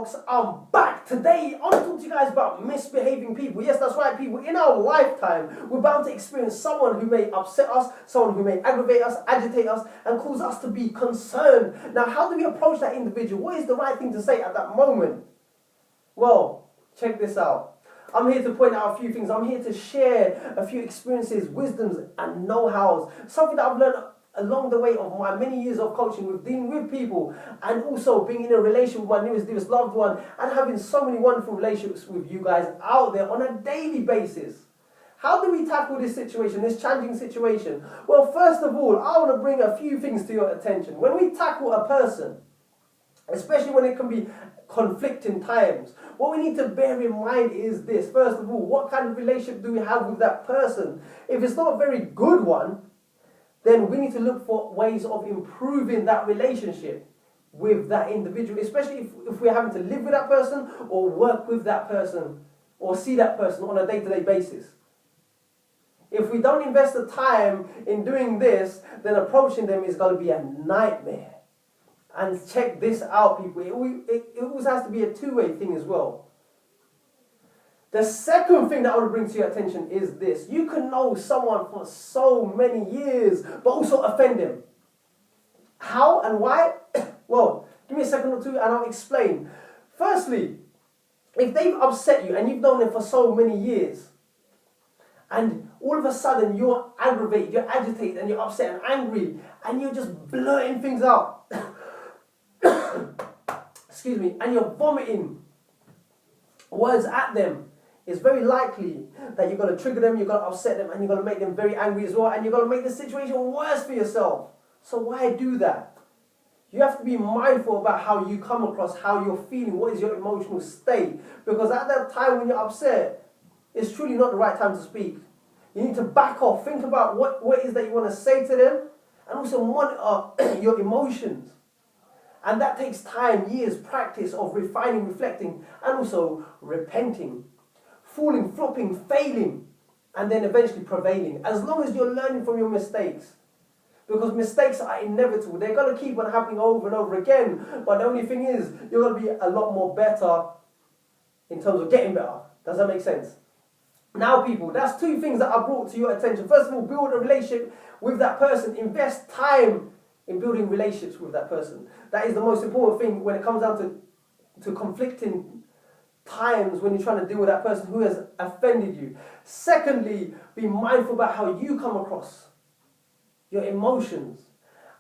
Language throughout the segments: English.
folks, I'm back. Today, I want to talk to you guys about misbehaving people. Yes, that's right, people. In our lifetime, we're bound to experience someone who may upset us, someone who may aggravate us, agitate us, and cause us to be concerned. Now, how do we approach that individual? What is the right thing to say at that moment? Well, check this out. I'm here to point out a few things. I'm here to share a few experiences, wisdoms, and know-hows. Something that I've learned along the way of my many years of coaching, with dealing with people, and also being in a relationship with my newest, dearest loved one, and having so many wonderful relationships with you guys out there on a daily basis. How do we tackle this situation, this challenging situation? Well, first of all, I want to bring a few things to your attention. When we tackle a person, especially when it can be conflicting times, what we need to bear in mind is this. First of all, what kind of relationship do we have with that person? If it's not a very good one, then we need to look for ways of improving that relationship with that individual, especially if we're having to live with that person or work with that person or see that person on a day-to-day basis. If we don't invest the time in doing this, then approaching them is going to be a nightmare. And check this out, people. It always has to be a two-way thing as well. The second thing that I want to bring to your attention is this. You can know someone for so many years, but also offend them. How and why? Well, give me a second or two and I'll explain. Firstly, if they've upset you and you've known them for so many years, and all of a sudden you're aggravated, you're agitated, and you're upset and angry, and you're just blurting things out, excuse me, and you're vomiting words at them, it's very likely that you're going to trigger them, you're going to upset them, and you're going to make them very angry as well, and you're going to make the situation worse for yourself. So why do that? You have to be mindful about how you come across, how you're feeling, what is your emotional state. Because at that time when you're upset, it's truly not the right time to speak. You need to back off, think about what it is that you want to say to them, and also monitor your emotions. And that takes time, years, practice of refining, reflecting, and also repenting. Falling, flopping, failing, and then eventually prevailing. As long as you're learning from your mistakes. Because mistakes are inevitable. They're going to keep on happening over and over again. But the only thing is, you're going to be a lot more better in terms of getting better. Does that make sense? Now, people, that's two things that I brought to your attention. First of all, build a relationship with that person. Invest time in building relationships with that person. That is the most important thing when it comes down to conflicting times when you're trying to deal with that person who has offended you. Secondly, be mindful about how you come across, your emotions.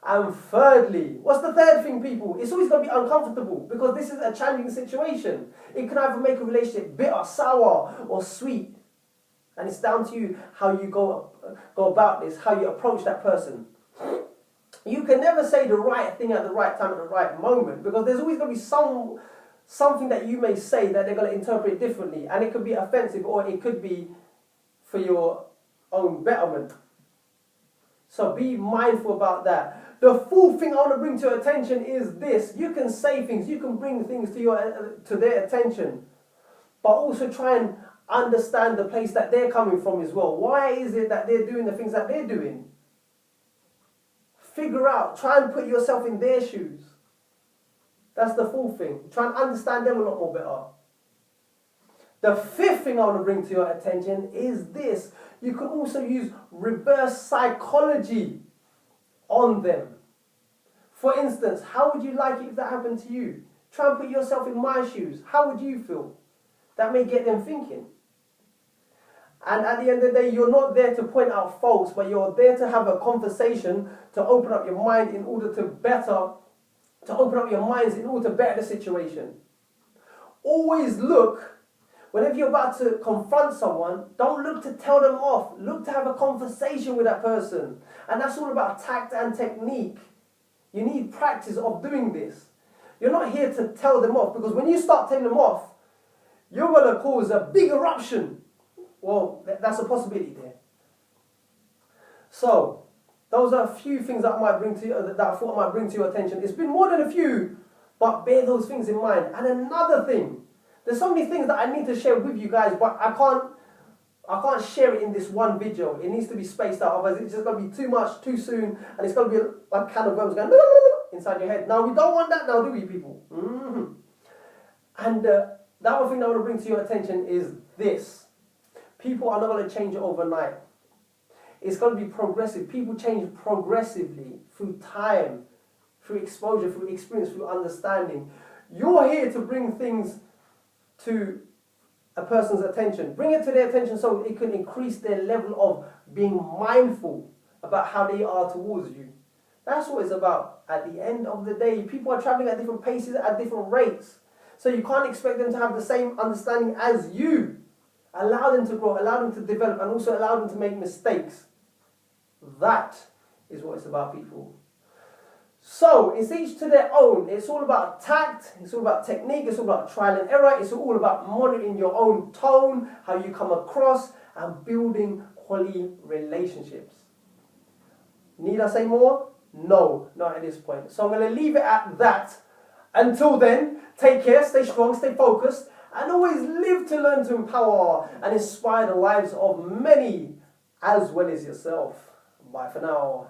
And thirdly, what's the third thing, people? It's always going to be uncomfortable because this is a challenging situation. It can either make a relationship bitter, sour, or sweet. And it's down to you how you go about this, how you approach that person. You can never say the right thing at the right time at the right moment because there's always going to be something that you may say that they're going to interpret differently, and it could be offensive or it could be for your own betterment. So be mindful about that. The fourth thing I want to bring to your attention is this. You can say things, you can bring things to their attention, but also try and understand the place that they're coming from as well. Why is it that they're doing the things that they're doing? Figure out, try and put yourself in their shoes. That's the fourth thing. Try and understand them a lot more better. The fifth thing I want to bring to your attention is this. You can also use reverse psychology on them. For instance, how would you like it if that happened to you? Try and put yourself in my shoes. How would you feel? That may get them thinking. And at the end of the day, you're not there to point out faults, but you're there to have a conversation, to open up your mind in order to open up your minds in order to better the situation. Always look, whenever you're about to confront someone, don't look to tell them off. Look to have a conversation with that person. And that's all about tact and technique. You need practice of doing this. You're not here to tell them off, because when you start telling them off, you're going to cause a big eruption. Well, that's a possibility there. So, those are a few things that I thought I might bring to your attention. It's been more than a few, but bear those things in mind. And another thing, there's so many things that I need to share with you guys, but I can't share it in this one video. It needs to be spaced out, otherwise it's just going to be too much, too soon, and it's going to be like kind of worms going inside your head. Now, we don't want that now, do we, people? And the other thing that I want to bring to your attention is this. People are not going to change overnight. It's going to be progressive. People change progressively through time, through exposure, through experience, through understanding. You're here to bring things to a person's attention. Bring it to their attention so it can increase their level of being mindful about how they are towards you. That's what it's about. At the end of the day, people are traveling at different paces, at different rates. So you can't expect them to have the same understanding as you. Allow them to grow, allow them to develop, and also allow them to make mistakes. That is what it's about, people. So, it's each to their own. It's all about tact, it's all about technique, it's all about trial and error, it's all about monitoring your own tone, how you come across, and building quality relationships. Need I say more? No, not at this point. So I'm going to leave it at that. Until then, take care, stay strong, stay focused, and always live to learn to empower and inspire the lives of many as well as yourself. Bye for now.